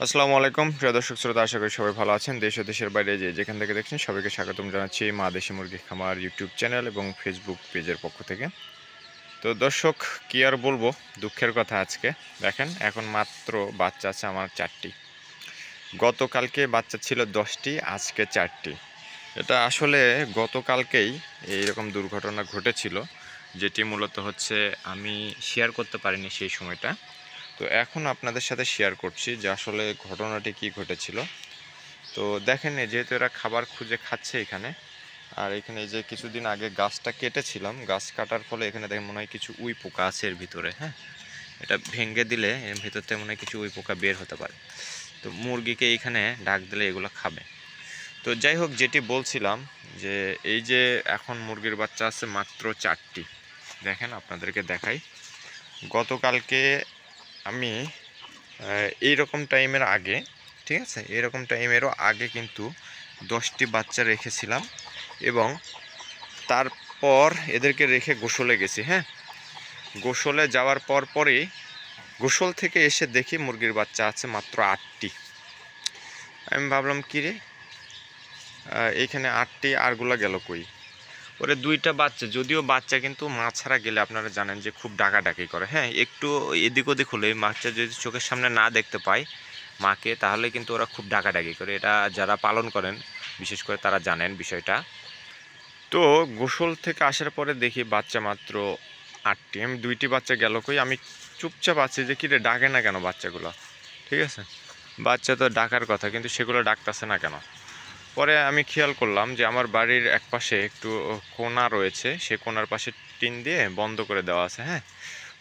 আসসালামু আলাইকুম প্রিয় দর্শক শ্রোতা, আশা করি সবাই ভালো আছেন। দেশ ও দেশের বাইরে যেখান থেকে দেখছেন সবাইকে স্বাগতম জানাচ্ছি মা দেশি মুরগি খামার ইউটিউব চ্যানেল এবং ফেসবুক পেজের পক্ষ থেকে। তো দর্শক, কি আর বলবো, দুঃখের কথা। আজকে দেখেন, এখন মাত্র বাচ্চা আছে আমার 4টি। গতকালকে বাচ্চা ছিল 10টি, আজকে 4টি। এটা আসলে গতকালকেই এইরকম দুর্ঘটনা ঘটেছিল, যেটি মূলত হচ্ছে আমি শেয়ার করতে পারিনি সেই সময়টা। তো এখন আপনাদের সাথে শেয়ার করছি যে আসলে ঘটনাটি কি ঘটেছিল। তো দেখেন, যেহেতু এরা খাবার খুঁজে খাচ্ছে এখানে, আর এখানে যে কিছুদিন আগে গাছটা কেটেছিলাম, গাছ কাটার ফলে এখানে দেখেন মনে হয় কিছু উই পোকা আছে এর ভিতরে। হ্যাঁ, এটা ভেঙে দিলে এর ভিতর থেকে মনে হয় কিছু উই পোকা বের হতে পারে। তো মুরগিকে এইখানে ডাক দিলে এগুলো খাবে। তো যাই হোক, যেটি বলছিলাম যে এই যে এখন মুরগির বাচ্চা আছে মাত্র 4টি। দেখেন, আপনাদেরকে দেখাই। গতকালকে আমি এইরকম টাইমের আগে, ঠিক আছে, এরকম টাইমেরও আগে কিন্তু 10টি বাচ্চা রেখেছিলাম এবং তারপর এদেরকে রেখে গোসলে গেছি। হ্যাঁ, গোসলে যাওয়ার পরই গোসল থেকে এসে দেখি মুরগির বাচ্চা আছে মাত্র 8টি। আমি ভাবলাম কী রে, এইখানে 8টি, আরগুলো গেল কই? ওরে 2টা বাচ্চা, যদিও বাচ্চা কিন্তু মা ছাড়া গেলে আপনারা জানেন যে খুব ডাকাডাকি করে। হ্যাঁ, একটু এদিক ওদিক হলে বাচ্চা যদি চোখের সামনে না দেখতে পায় মাকে, তাহলে কিন্তু ওরা খুব ডাকাডাকি করে। এটা যারা পালন করেন বিশেষ করে তারা জানেন বিষয়টা। তো গোসল থেকে আসার পরে দেখি বাচ্চা মাত্র 8টি। আমি 2টি বাচ্চা গেল কই? আমি চুপচাপ আছি যে কিরে, ডাকে না কেন বাচ্চাগুলো? ঠিক আছে, বাচ্চা তো ডাকার কথা, কিন্তু সেগুলো ডাকতেছে না কেন? পরে আমি খেয়াল করলাম যে আমার বাড়ির একপাশে একটু কোণা রয়েছে, সে কোণার পাশে টিন দিয়ে বন্ধ করে দেওয়া আছে। হ্যাঁ,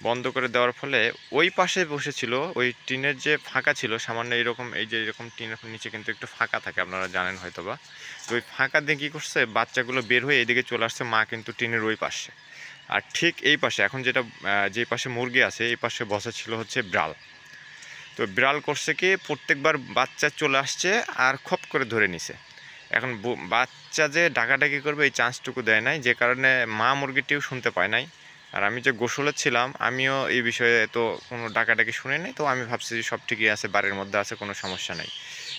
বন্ধ করে দেওয়ার ফলে ওই পাশে বসেছিল, ওই টিনের যে ফাঁকা ছিল সামান্য, এরকম এই যে এরকম টিনের নিচে কিন্তু একটু ফাঁকা থাকে, আপনারা জানেন হয়তো বা। তো ওই ফাঁকা দিয়ে কী করছে, বাচ্চাগুলো বের হয়ে এদিকে চলে আসছে। মা কিন্তু টিনের ওই পাশে, আর ঠিক এই পাশে এখন যেই পাশে মুরগি আছে এই পাশে বসা ছিল হচ্ছে বিড়াল। তো বিড়াল করছে কি, প্রত্যেকবার বাচ্চা চলে আসছে আর খপ করে ধরে নিছে। এখন বাচ্চা যে ডাকাডাকি করবে এই চান্সটুকু দেয় নাই, যে কারণে মা মুরগিটিও শুনতে পায় নাই। আর আমি যে গোসলে ছিলাম, আমিও এই বিষয়ে তো কোনো ডাকাডাকি শুনি নাই। তো আমি ভাবছি যে সব ঠিকই আছে, বাড়ির মধ্যে আছে, কোনো সমস্যা নাই।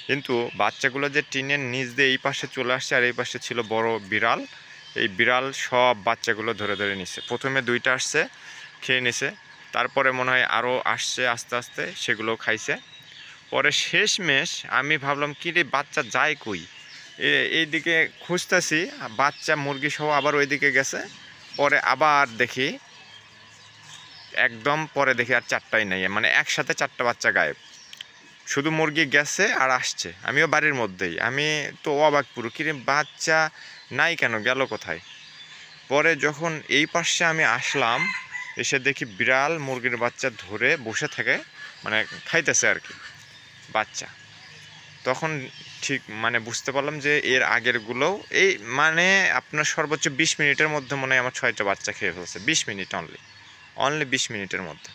কিন্তু বাচ্চাগুলো যে টিনের নিচ দিয়ে এই পাশে চলে আসছে, আর এই পাশে ছিল বড় বিড়াল। এই বিড়াল সব বাচ্চাগুলো ধরে ধরে নিছে। প্রথমে 2টা আসছে, খেয়ে নিছে। তারপরে মনে হয় আরও আসছে, আস্তে আস্তে সেগুলো খাইছে। পরে শেষমেশ আমি ভাবলাম কী রে, বাচ্চা যায় কই? এইদিকে খুঁজতেছি, বাচ্চা মুরগি সহ আবার ওইদিকে গেছে। পরে আবার দেখি, একদম পরে দেখি আর 4টাই নাই, মানে একসাথে 4টা বাচ্চা গায়েব। শুধু মুরগি গেছে আর আসছে, আমিও বাড়ির মধ্যেই। আমি তো অবাক পুরো, কিরে বাচ্চা নাই কেন, গেল কোথায়? পরে যখন এই পাশে আমি আসলাম, এসে দেখি বিড়াল মুরগির বাচ্চা ধরে বসে থাকে, মানে খাইতেছে আর কি বাচ্চা। তখন ঠিক মানে বুঝতে পারলাম যে এর আগেরগুলোও এই মানে আপনার সর্বোচ্চ 20 মিনিটের মধ্যে মনে হয় আমার 6টা বাচ্চা খেয়ে ফেলছে। 20 মিনিট অনলি 20 মিনিটের মধ্যে।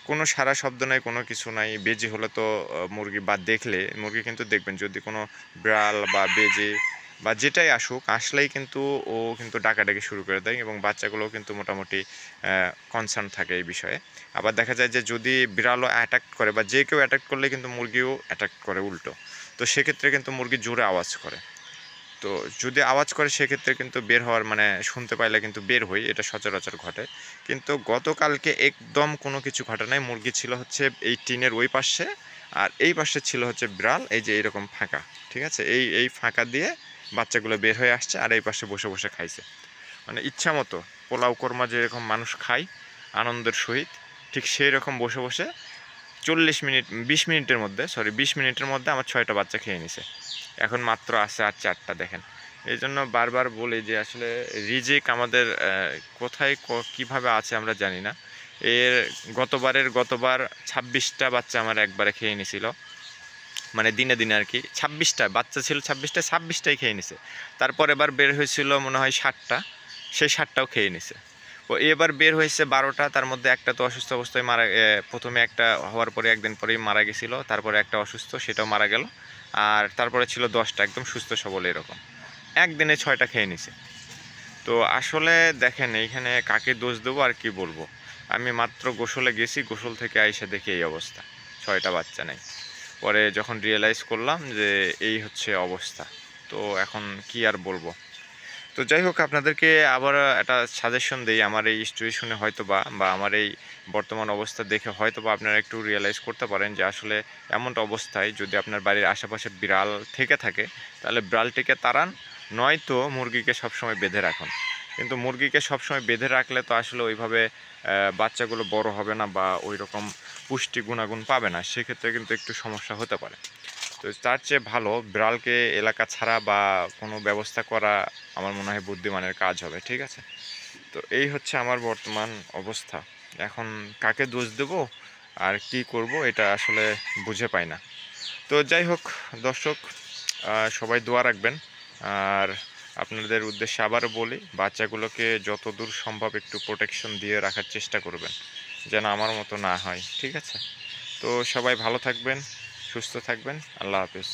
কোনো সারা শব্দ নাই, কোনো কিছু নাই। বেজি হলে তো মুরগি বা দেখলে মুরগি কিন্তু দেখবেন, যদি কোনো বিড়াল বা বেজি বা যেটাই আসলেই কিন্তু ও কিন্তু ডাকাডাকি শুরু করে দেয়, এবং বাচ্চাগুলোও কিন্তু মোটামুটি কনসার্ন থাকে এই বিষয়ে। আবার দেখা যায় যে যদি বিড়ালও অ্যাটাক করে বা যে কেউ অ্যাটাক করলে কিন্তু মুরগিও অ্যাটাক করে উল্টো। তো সেক্ষেত্রে কিন্তু মুরগি জোরে আওয়াজ করে। তো যদি আওয়াজ করে সেক্ষেত্রে কিন্তু বের হওয়ার মানে শুনতে পাইলে কিন্তু বের হই, এটা সচরাচর ঘটে। কিন্তু গতকালকে একদম কোনো কিছু ঘটে নাই। মুরগি ছিল হচ্ছে এই টিনের ওই পাশে, আর এই পাশে ছিল হচ্ছে বিড়াল, এই যে এইরকম ফাঁকা, ঠিক আছে, এই ফাঁকা দিয়ে বাচ্চাগুলো বের হয়ে আসছে আর এই পাশে বসে বসে খাইছে। মানে ইচ্ছা মতো পোলাও কোরমা যেরকম মানুষ খায় আনন্দের সহিত, ঠিক সেই রকম বসে বসে 20 মিনিটের মধ্যে আমার 6টা বাচ্চা খেয়ে নিছে। এখন মাত্র আছে আর 4টা। দেখেন, এই জন্য বারবার বলি যে আসলে রিজিক আমাদের কোথায় কীভাবে আছে আমরা জানি না। গতবার 26টা বাচ্চা আমার একবারে খেয়ে নিছিল, মানে দিনে দিনে আর কি। 26টা বাচ্চা ছিল, 26টাই খেয়ে নিছে। তারপর এবার বের হয়েছিল মনে হয় 7টা, সেই 7টাও খেয়ে নিছে। ও এবার বের হয়েছে 12টা, তার মধ্যে একটা তো অসুস্থ অবস্থায় প্রথমে একটা হওয়ার পরে একদিন পরেই মারা গেছিলো, তারপরে একটা অসুস্থ, সেটাও মারা গেল। আর তারপরে ছিল 10টা একদম সুস্থ সবল, এরকম একদিনে 6টা খেয়ে নিছে। তো আসলে দেখেন, এইখানে কাকে দোষ দেবো আর কি বলবো। আমি মাত্র গোসলে গেছি, গোসল থেকে আইসা দেখি এই অবস্থা, 6টা বাচ্চা নেই। পরে যখন রিয়েলাইজ করলাম যে এই হচ্ছে অবস্থা, তো এখন কি আর বলবো। তো যাই হোক, আপনাদেরকে আবার একটা সাজেশন দেই। আমার এই স্টোরি শুনে হয়তোবা বা আমার এই বর্তমান অবস্থা দেখে হয়তোবা আপনারা একটু রিয়েলাইজ করতে পারেন যে আসলে এমনটা অবস্থায় যদি আপনার বাড়ির আশেপাশে বিড়াল থেকে থাকে তাহলে বিড়ালটিকে তাড়ান, নয়তো মুরগিকে সবসময় বেঁধে রাখুন। কিন্তু মুরগিকে সবসময় বেঁধে রাখলে তো আসলে ওইভাবে বাচ্চাগুলো বড় হবে না বা ওই রকম পুষ্টি গুণাগুণ পাবে না, সেক্ষেত্রে কিন্তু একটু সমস্যা হতে পারে। তো তার চেয়ে ভালো বিড়ালকে এলাকা ছাড়া বা কোনো ব্যবস্থা করা আমার মনে হয় বুদ্ধিমানের কাজ হবে, ঠিক আছে? তো এই হচ্ছে আমার বর্তমান অবস্থা। এখন কাকে দোষ দেব আর কি করব এটা আসলে বুঝে পাই না। তো যাই হোক দর্শক, সবাই দোয়া রাখবেন। আর আপনাদের উদ্দেশ্যে আবারও বলি, বাচ্চাগুলোকে যতদূর সম্ভব একটু প্রোটেকশন দিয়ে রাখার চেষ্টা করবেন, যেন আমার মতো না হয়, ঠিক আছে? তো সবাই ভালো থাকবেন, সুস্থ থাকবেন। আল্লাহ হাফেজ।